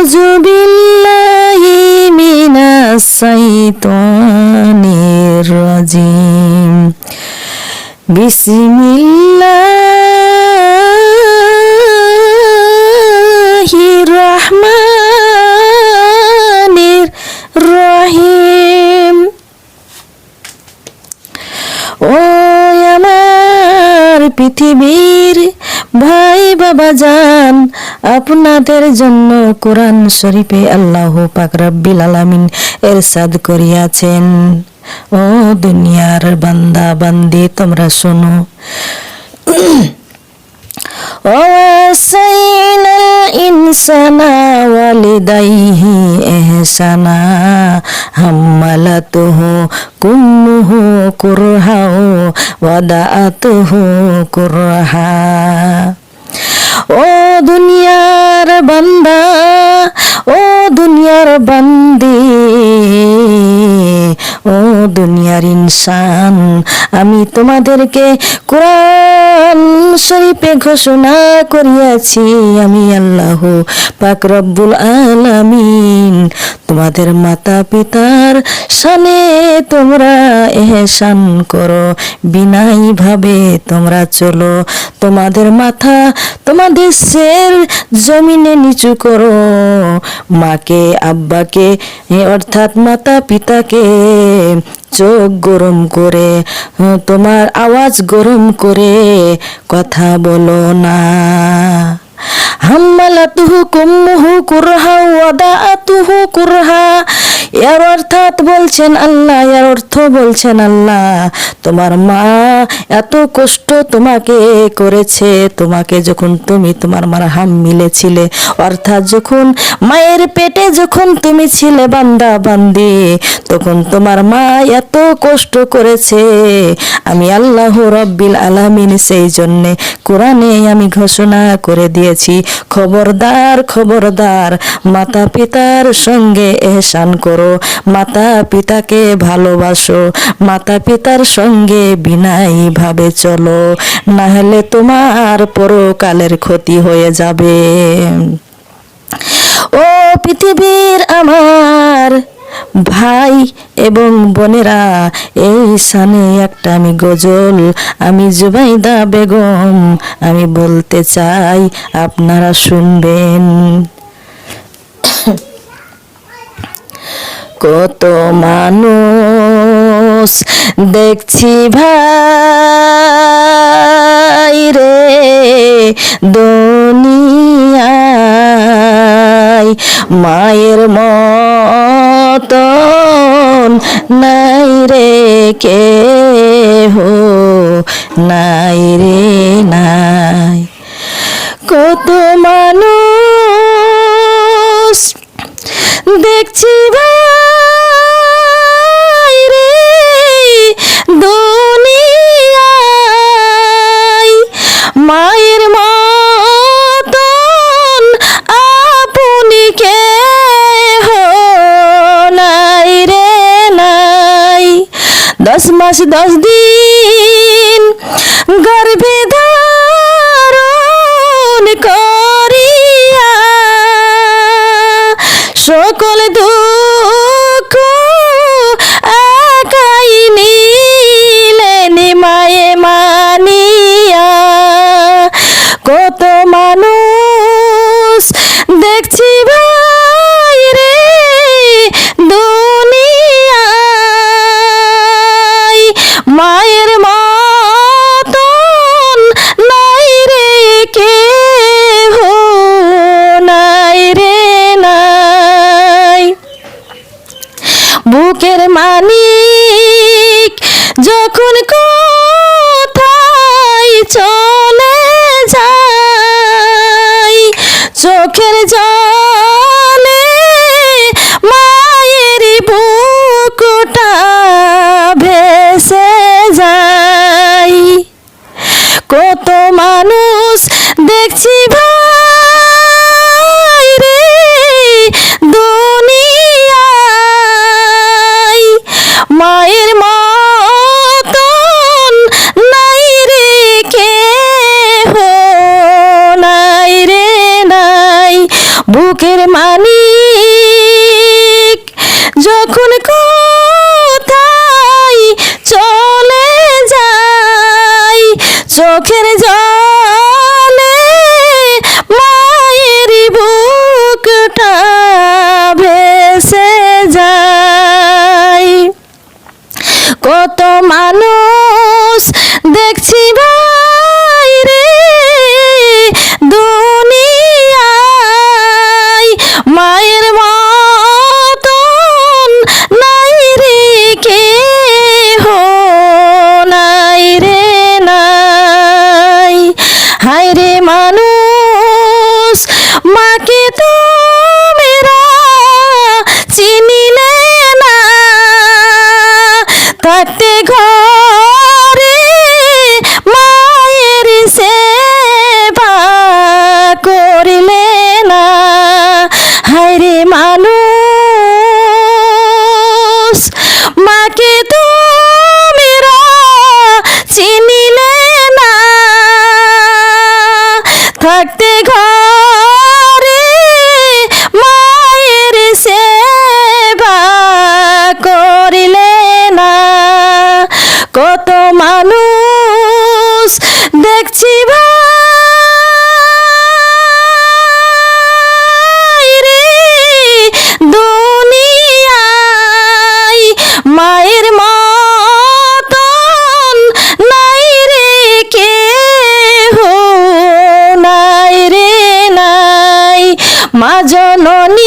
আউযু বিল্লাহি মিনাস শাইতানির রাজিম। বিসমিল্লাহির রহমানির রহিম। ও আমার পৃথিবীর ভাই বাবা জান, আপনাদের জন্য কোরআন শরীফে আল্লাহ পাক রব্বুল আলামিন ইরশাদ করিয়াছেন, ও দুনিয়ার বান্দা বান্দি তোমরা শোনো। ওয়াসাইনাল ইনসানা ওয়ালিদাইহি ইহসানা হাম্মালাতুহু কুম্মুহু কুরহা ওয়াদাআতুহু কুরহা। ও দুনিয়ার বান্দা, ও দুনিয়ার বান্দি, ও দুনিয়ার ইনসান, আমি তোমাদেরকে কোরআন শরীফে ঘোষণা করিয়াছি, আমি আল্লাহ পাক রব্বুল আলামিন তোমাদের মাতা পিতার শানে তোমরা ইহসান করো, বিনয়ী ভাবে তোমরা চলো, তোমাদের মাথা তোমাদের শির জমিনে নিচু করো, মাকে আব্বাকে অর্থাৎ মাতা পিতাকে চোখ গরম করে, তোমার আওয়াজ গরম করে কথা বলো না। হাম্মালাতুহু কুম্মুহু কুরহা ওয়াদাআতুহু কুরহা, এর অর্থাৎ বলছেন আল্লাহ, এর অর্থ বলছেন আল্লাহ, তোমার মা এত কষ্ট তোমাকে করেছে, তোমাকে যখন তুমি তোমার মার হাম্মিলে ছিলে, অর্থাৎ যখন মায়ের পেটে যখন তুমি ছিলে বান্দা বান্দি, তখন তোমার মা এত কষ্ট করেছে, আমি আল্লাহ রব্বিল আলামিন সেই জন্যে কোরআনে আমি ঘোষণা করে দিয়েছি, খবরদার খবরদার মাতা পিতার সঙ্গে ইহসান করো, মাতা পিতাকে ভালোবাসো, মাতা পিতার সঙ্গে বিনয়ী ভাবে চলো, না হলে তোমার পরকালের ক্ষতি হয়ে যাবে। ও পৃথিবীর আমার ভাই এবং বোনেরা, এই শানে একটা আমি গজল, আমি জুবাইদা বেগম আমি বলতে চাই, আপনারা শুনবেন। কত মানুষ দেখছি ভাই রে দুনিয়ায়, মায়ের মতন নাই রে কেহ, নাই রে নাই। কত মানুষ দেখছি ভাই রে দুনিয়ায়, মায়ের মতন আপনি কেহ নাই রে নাই। 10 মাস 10 দিন গর্ভে ধারণ করিয়া, সকল দুঃখ একাই নিলেন মায়ে মানিয়া। কত মানুষ দেখছি ভাই রে দুনিয়ায়, মায়ের মতন নাই রে কেহ, নাই রে নাই। বুকের মানিক যখন কোথায় চলে যায়, চোখের জলে মায়ের বুকটা ভেসে যায়। কত মানুষ দেখছি ভাই রে দুনিয়ায়, মায়ের মতন নাই রে কেহ, নাই রে নাই। বুকের মানিক যখন কোথায় চলে যায়, চোখের জলে মায়ের বুকটা ভেসে যায়। কত মানুষ দেখছি ভাই রে দুনিয়ায়, মায়ের মতন নাই রে কেহ, নাই রে নাই। হায় রে মানুষ মাকে তোমরা চিনিলে না, থাকতে ঘরে মায়ের সেবা করিলে না। হায় রে মানুষ মাকে তোমরা চিনিলে না, থাকতে ঘরে মায়ের সেবা করিলে না। কত মানুষ দেখছি ভাই রে দুনিয়ায়, মায়ের মতন নাই রে কেহ, নাই রে নাই। মা জননী